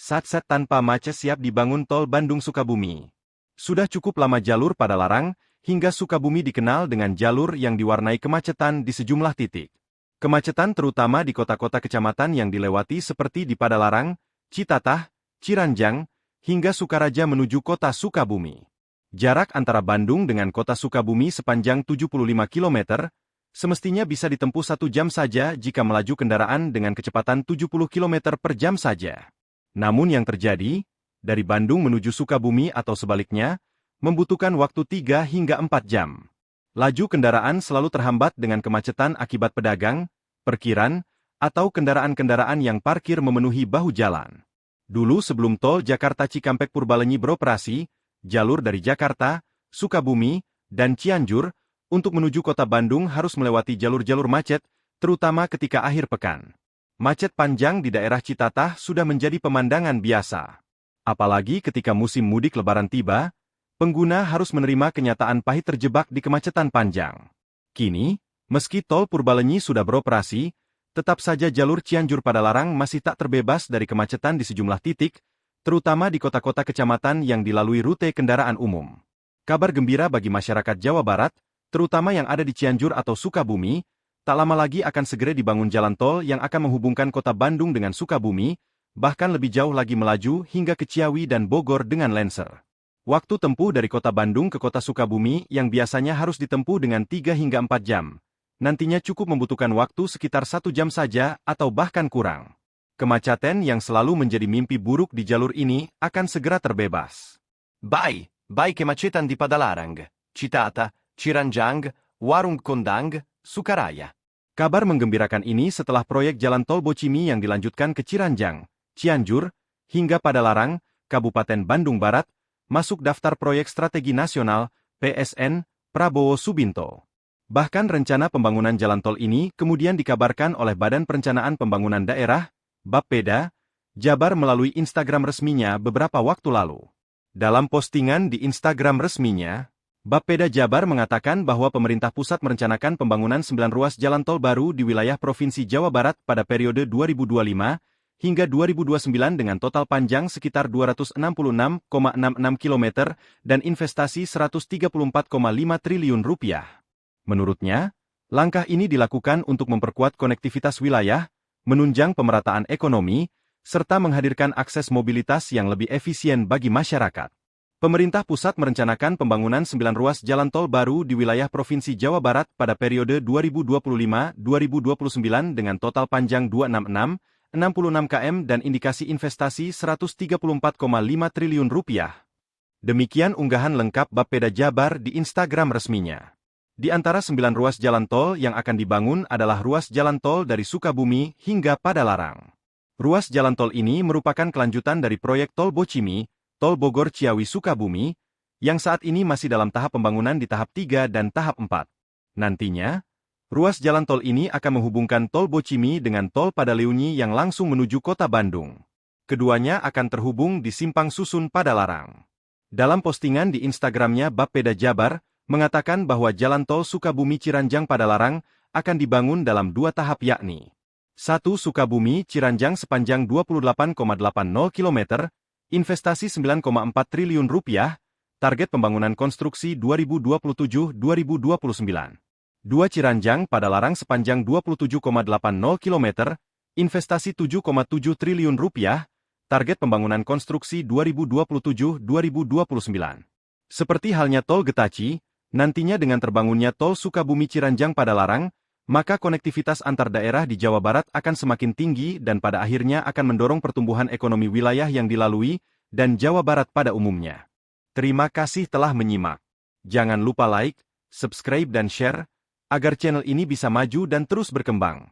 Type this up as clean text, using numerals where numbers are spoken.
Satset tanpa macet siap dibangun tol Bandung-Sukabumi. Sudah cukup lama jalur Padalarang, hingga Sukabumi dikenal dengan jalur yang diwarnai kemacetan di sejumlah titik. Kemacetan terutama di kota-kota kecamatan yang dilewati seperti di Padalarang, Citatah, Ciranjang, hingga Sukaraja menuju kota Sukabumi. Jarak antara Bandung dengan kota Sukabumi sepanjang 75 km, semestinya bisa ditempuh 1 jam saja jika melaju kendaraan dengan kecepatan 70 km per jam saja. Namun yang terjadi, dari Bandung menuju Sukabumi atau sebaliknya, membutuhkan waktu 3 hingga 4 jam. Laju kendaraan selalu terhambat dengan kemacetan akibat pedagang, parkiran, atau kendaraan-kendaraan yang parkir memenuhi bahu jalan. Dulu sebelum tol Jakarta Cikampek Purbalenyi beroperasi, jalur dari Jakarta, Sukabumi, dan Cianjur, untuk menuju kota Bandung harus melewati jalur-jalur macet, terutama ketika akhir pekan. Macet panjang di daerah Citatah sudah menjadi pemandangan biasa. Apalagi ketika musim mudik Lebaran tiba, pengguna harus menerima kenyataan pahit terjebak di kemacetan panjang. Kini, meski tol Purbalenyi sudah beroperasi, tetap saja jalur Cianjur Padalarang masih tak terbebas dari kemacetan di sejumlah titik, terutama di kota-kota kecamatan yang dilalui rute kendaraan umum. Kabar gembira bagi masyarakat Jawa Barat, terutama yang ada di Cianjur atau Sukabumi, tak lama lagi akan segera dibangun jalan tol yang akan menghubungkan kota Bandung dengan Sukabumi, bahkan lebih jauh lagi melaju hingga ke Ciawi dan Bogor dengan Lancer. Waktu tempuh dari kota Bandung ke kota Sukabumi yang biasanya harus ditempuh dengan 3 hingga 4 jam, nantinya cukup membutuhkan waktu sekitar 1 jam saja atau bahkan kurang. Kemacetan yang selalu menjadi mimpi buruk di jalur ini akan segera terbebas. Bye kemacetan di Padalarang, Citatah, Ciranjang, Warung Kondang, Sukaraya. Kabar menggembirakan ini setelah proyek jalan tol Bocimi yang dilanjutkan ke Ciranjang, Cianjur, hingga Padalarang, Kabupaten Bandung Barat, masuk daftar proyek strategi nasional, PSN, Prabowo Subianto. Bahkan rencana pembangunan jalan tol ini kemudian dikabarkan oleh Badan Perencanaan Pembangunan Daerah, Bapeda, Jabar melalui Instagram resminya beberapa waktu lalu. Dalam postingan di Instagram resminya, Bapeda Jabar mengatakan bahwa pemerintah pusat merencanakan pembangunan 9 ruas jalan tol baru di wilayah Provinsi Jawa Barat pada periode 2025 hingga 2029 dengan total panjang sekitar 266,66 km dan investasi 134,5 triliun rupiah. Menurutnya, langkah ini dilakukan untuk memperkuat konektivitas wilayah, menunjang pemerataan ekonomi, serta menghadirkan akses mobilitas yang lebih efisien bagi masyarakat. Pemerintah pusat merencanakan pembangunan 9 ruas jalan tol baru di wilayah Provinsi Jawa Barat pada periode 2025-2029 dengan total panjang 266,66 km dan indikasi investasi 134,5 triliun rupiah. Demikian unggahan lengkap Bapeda Jabar di Instagram resminya. Di antara 9 ruas jalan tol yang akan dibangun adalah ruas jalan tol dari Sukabumi hingga Padalarang. Ruas jalan tol ini merupakan kelanjutan dari proyek tol Bocimi, Tol Bogor Ciawi Sukabumi, yang saat ini masih dalam tahap pembangunan di tahap 3 dan tahap 4. Nantinya, ruas jalan tol ini akan menghubungkan Tol Bocimi dengan Tol Padaleunyi yang langsung menuju kota Bandung. Keduanya akan terhubung di Simpang Susun Padalarang. Dalam postingan di Instagramnya Bapeda Jabar, mengatakan bahwa jalan tol Sukabumi Ciranjang Padalarang akan dibangun dalam 2 tahap yakni 1. Sukabumi Ciranjang sepanjang 28,80 km, investasi 9,4 triliun rupiah, target pembangunan konstruksi 2027-2029. 2. Ciranjang Padalarang sepanjang 27,80 km, investasi 7,7 triliun rupiah, target pembangunan konstruksi 2027-2029. Seperti halnya tol Getaci, nantinya dengan terbangunnya tol Sukabumi Ciranjang Padalarang, maka konektivitas antar daerah di Jawa Barat akan semakin tinggi dan pada akhirnya akan mendorong pertumbuhan ekonomi wilayah yang dilalui dan Jawa Barat pada umumnya. Terima kasih telah menyimak. Jangan lupa like, subscribe dan share, agar channel ini bisa maju dan terus berkembang.